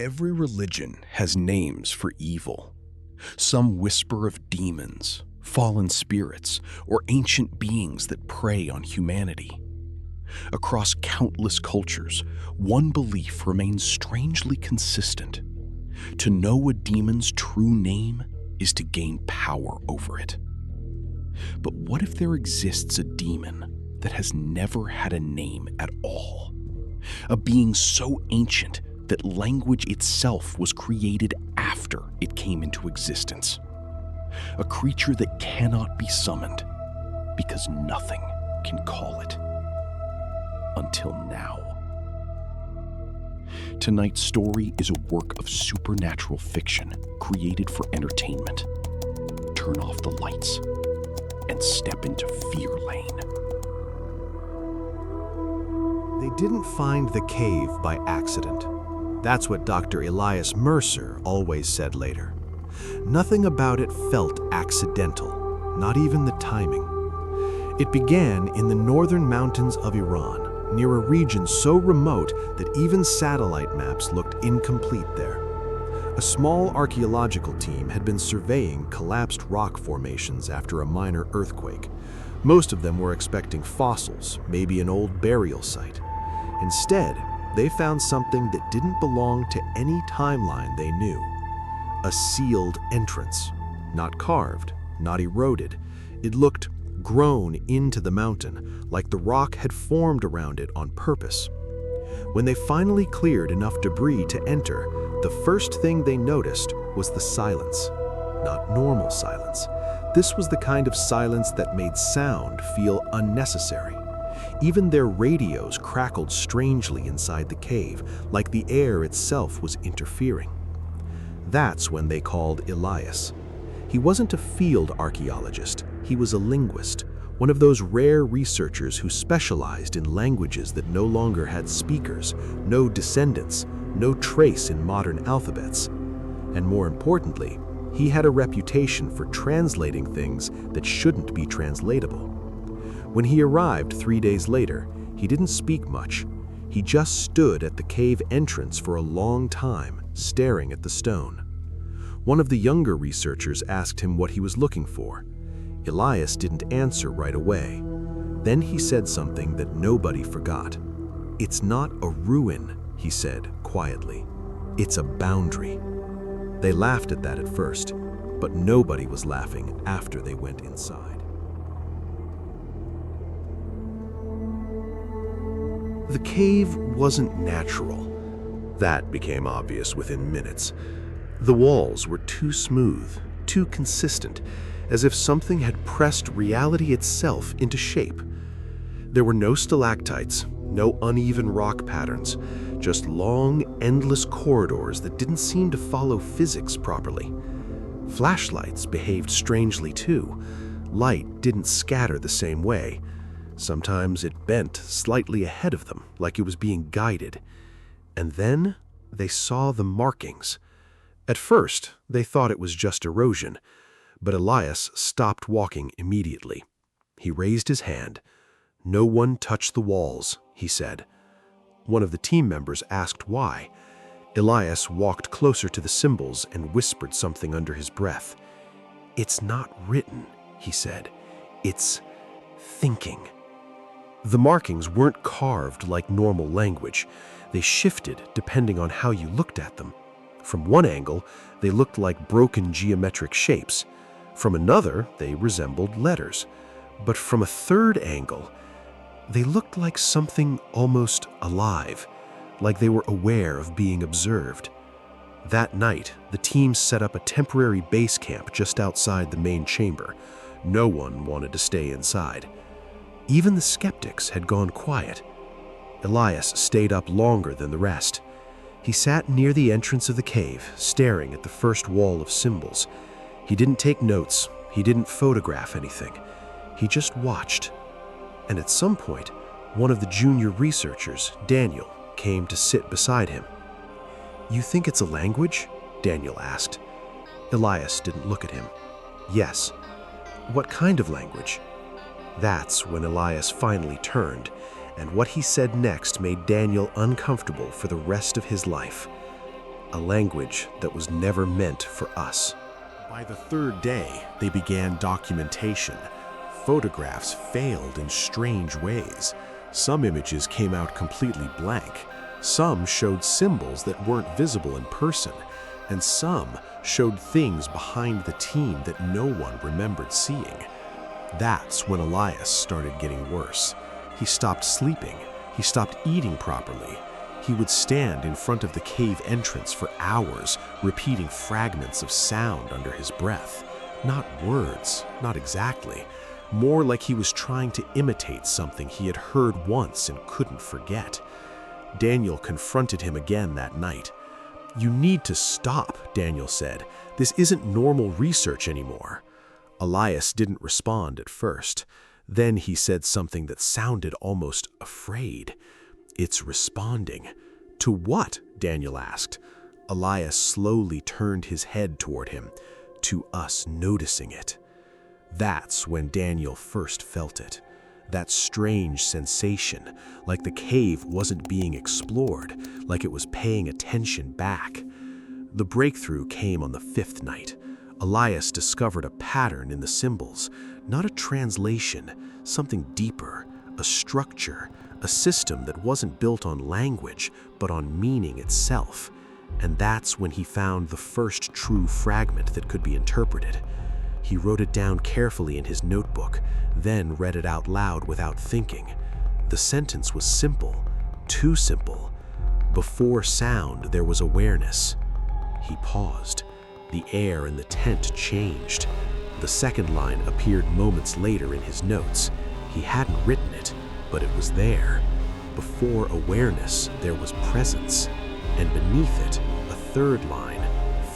Every religion has names for evil. Some whisper of demons, fallen spirits, or ancient beings that prey on humanity. Across countless cultures, one belief remains strangely consistent. To know a demon's true name is to gain power over it. But what if there exists a demon that has never had a name at all? A being so ancient that language itself was created after it came into existence. A creature that cannot be summoned because nothing can call it. Until now. Tonight's story is a work of supernatural fiction created for entertainment. Turn off the lights and step into Fear Lane. They didn't find the cave by accident. That's what Dr. Elias Mercer always said later. Nothing about it felt accidental, not even the timing. It began in the northern mountains of Iran, near a region so remote that even satellite maps looked incomplete there. A small archaeological team had been surveying collapsed rock formations after a minor earthquake. Most of them were expecting fossils, maybe an old burial site. Instead, they found something that didn't belong to any timeline they knew. A sealed entrance, not carved, not eroded. It looked grown into the mountain, like the rock had formed around it on purpose. When they finally cleared enough debris to enter, the first thing they noticed was the silence. Not normal silence. This was the kind of silence that made sound feel unnecessary. Even their radios crackled strangely inside the cave, like the air itself was interfering. That's when they called Elias. He wasn't a field archaeologist. He was a linguist, one of those rare researchers who specialized in languages that no longer had speakers, no descendants, no trace in modern alphabets. And more importantly, he had a reputation for translating things that shouldn't be translatable. When he arrived 3 days later, he didn't speak much. He just stood at the cave entrance for a long time, staring at the stone. One of the younger researchers asked him what he was looking for. Elias didn't answer right away. Then he said something that nobody forgot. "It's not a ruin," he said quietly. "It's a boundary." They laughed at that at first, but nobody was laughing after they went inside. The cave wasn't natural. That became obvious within minutes. The walls were too smooth, too consistent, as if something had pressed reality itself into shape. There were no stalactites, no uneven rock patterns, just long, endless corridors that didn't seem to follow physics properly. Flashlights behaved strangely too. Light didn't scatter the same way. Sometimes it bent slightly ahead of them, like it was being guided. And then they saw the markings. At first, they thought it was just erosion, but Elias stopped walking immediately. He raised his hand. "No one touched the walls," he said. One of the team members asked why. Elias walked closer to the symbols and whispered something under his breath. "It's not written," he said. "It's thinking." The markings weren't carved like normal language. They shifted depending on how you looked at them. From one angle, they looked like broken geometric shapes. From another, they resembled letters. But from a third angle, they looked like something almost alive, like they were aware of being observed. That night, the team set up a temporary base camp just outside the main chamber. No one wanted to stay inside. Even the skeptics had gone quiet. Elias stayed up longer than the rest. He sat near the entrance of the cave, staring at the first wall of symbols. He didn't take notes. He didn't photograph anything. He just watched. And at some point, one of the junior researchers, Daniel, came to sit beside him. "You think it's a language?" Daniel asked. Elias didn't look at him. "Yes." "What kind of language?" That's when Elias finally turned, and what he said next made Daniel uncomfortable for the rest of his life. a language that was never meant for us. By the third day, they began documentation. Photographs failed in strange ways. Some images came out completely blank. Some showed symbols that weren't visible in person, and some showed things behind the team that no one remembered seeing. That's when Elias started getting worse. He stopped sleeping. He stopped eating properly. He would stand in front of the cave entrance for hours, repeating fragments of sound under his breath. Not words, not exactly. More like he was trying to imitate something he had heard once and couldn't forget. Daniel confronted him again that night. "You need to stop," Daniel said. "This isn't normal research anymore." Elias didn't respond at first. Then he said something that sounded almost afraid. "It's responding." "To what?" Daniel asked. Elias slowly turned his head toward him. "To us noticing it." That's when Daniel first felt it. That strange sensation, like the cave wasn't being explored, like it was paying attention back. The breakthrough came on the fifth night. Elias discovered a pattern in the symbols, not a translation, something deeper, a structure, a system that wasn't built on language, but on meaning itself. And that's when he found the first true fragment that could be interpreted. He wrote it down carefully in his notebook, then read it out loud without thinking. The sentence was simple, too simple. Before sound, there was awareness. He paused. The air in the tent changed. The second line appeared moments later in his notes. He hadn't written it, but it was there. Before awareness, there was presence. And beneath it, a third line,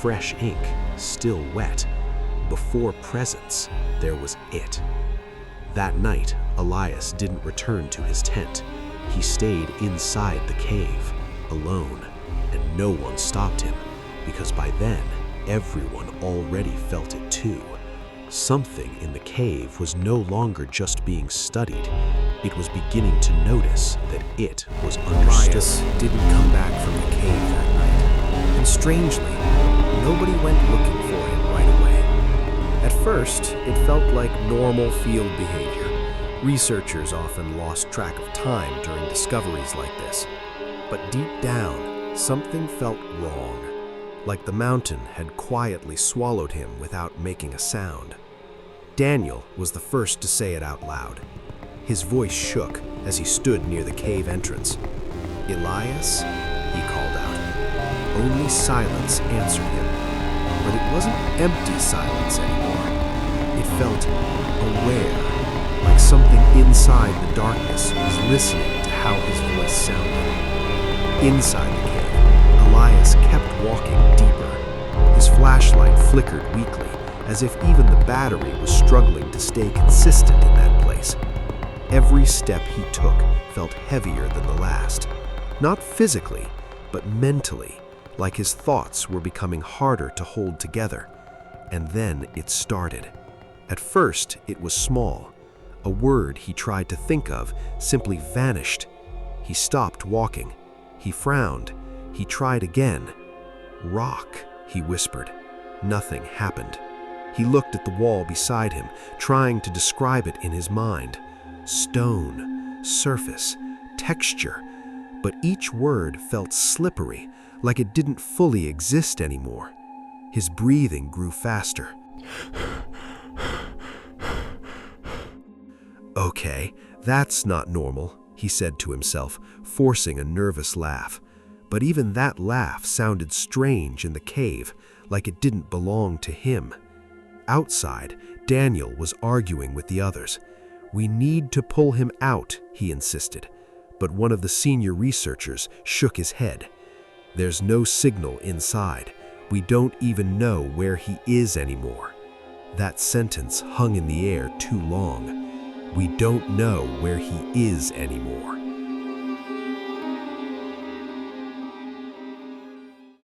fresh ink, still wet. Before presence, there was it. That night, Elias didn't return to his tent. He stayed inside the cave, alone, and no one stopped him, because by then, everyone already felt it too. Something in the cave was no longer just being studied. It was beginning to notice that it was understood. Elias didn't come back from the cave that night, and strangely, nobody went looking for him right away. At first, it felt like normal field behavior. Researchers often lost track of time during discoveries like this. But deep down, something felt wrong, like the mountain had quietly swallowed him without making a sound. Daniel was the first to say it out loud. His voice shook as he stood near the cave entrance. "Elias?" he called out. Only silence answered him, but it wasn't empty silence anymore. It felt aware, like something inside the darkness was listening to how his voice sounded. Inside the cave, Elias kept walking deeper. His flashlight flickered weakly, as if even the battery was struggling to stay consistent in that place. Every step he took felt heavier than the last. Not physically, but mentally, like his thoughts were becoming harder to hold together. And then it started. At first, it was small. A word he tried to think of simply vanished. He stopped walking. He frowned. He tried again. "Rock," he whispered. Nothing happened. He looked at the wall beside him, trying to describe it in his mind. Stone, surface, texture. But each word felt slippery, like it didn't fully exist anymore. His breathing grew faster. "Okay, that's not normal," he said to himself, forcing a nervous laugh. But even that laugh sounded strange in the cave, like it didn't belong to him. Outside, Daniel was arguing with the others. "We need to pull him out," he insisted. But one of the senior researchers shook his head. "There's no signal inside. We don't even know where he is anymore." That sentence hung in the air too long. We don't know where he is anymore.